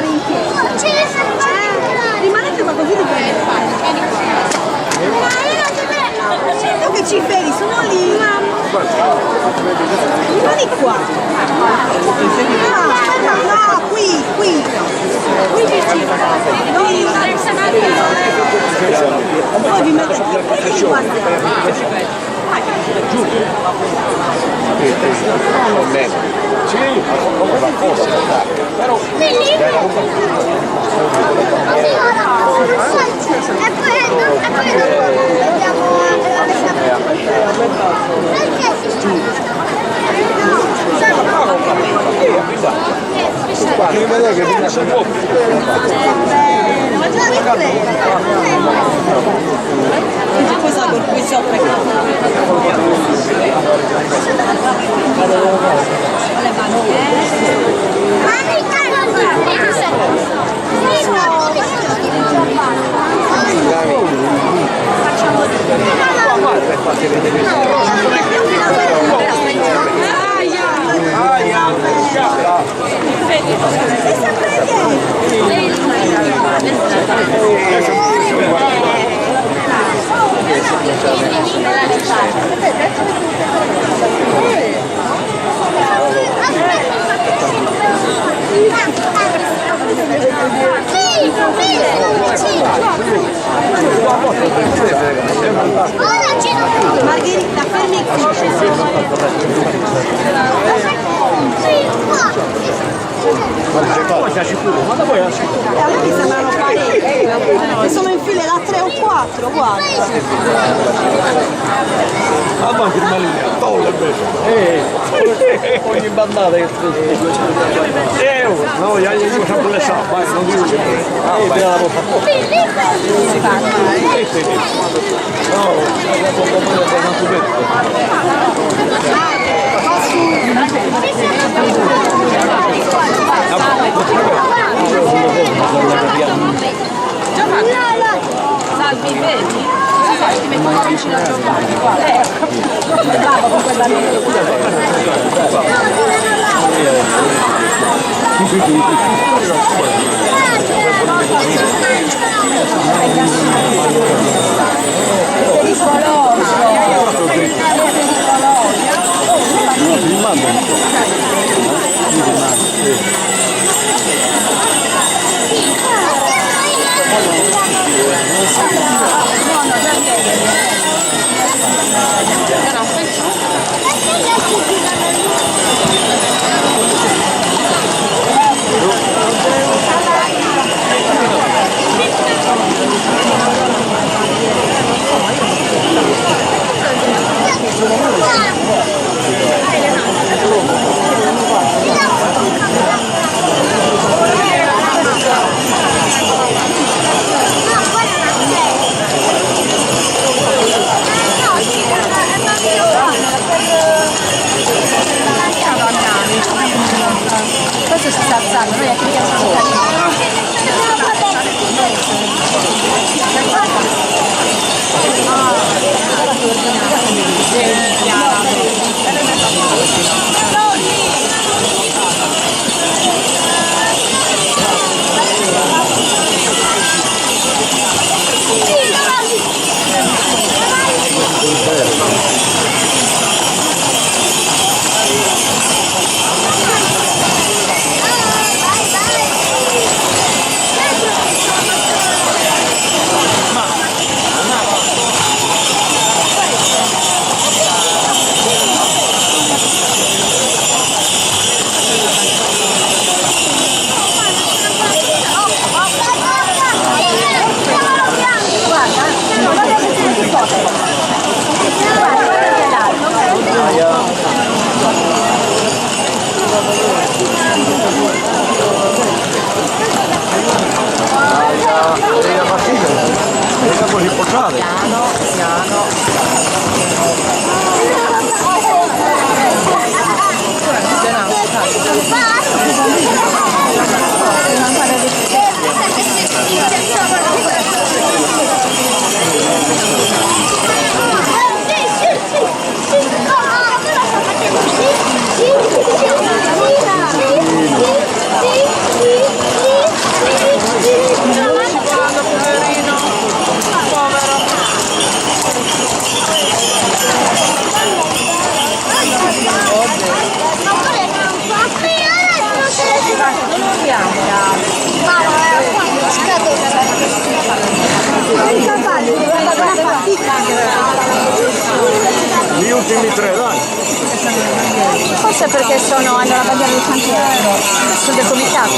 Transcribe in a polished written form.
in piedi. Rimanete ma così di prendere. Tu che ci vedi? Sono lì. Rimani qua. No, qui. Qui vicino. Non in poi vi mettete qua. Giù. Sì, ma cosa però devi vedere che ti lascia un po'. Poi sa col qui sopra Margherita, fermi qui. Ma sei sicuro? Ma da voi è sicuro? A me mi sembrano parecchie. Sono in file da 3 o 4, guarda. Ah, ma che maligna, tolle invece. Ogni bandata che no, io dico sempre le sa, vai, non dico che vai. Salvi, vedi? Ti metto un vicino al tuo padre. Bravo con quella questo si sta alzando, noi Dimmi tre, dai. Forse perché hanno la bandiera del cantiere. Sono del comitato.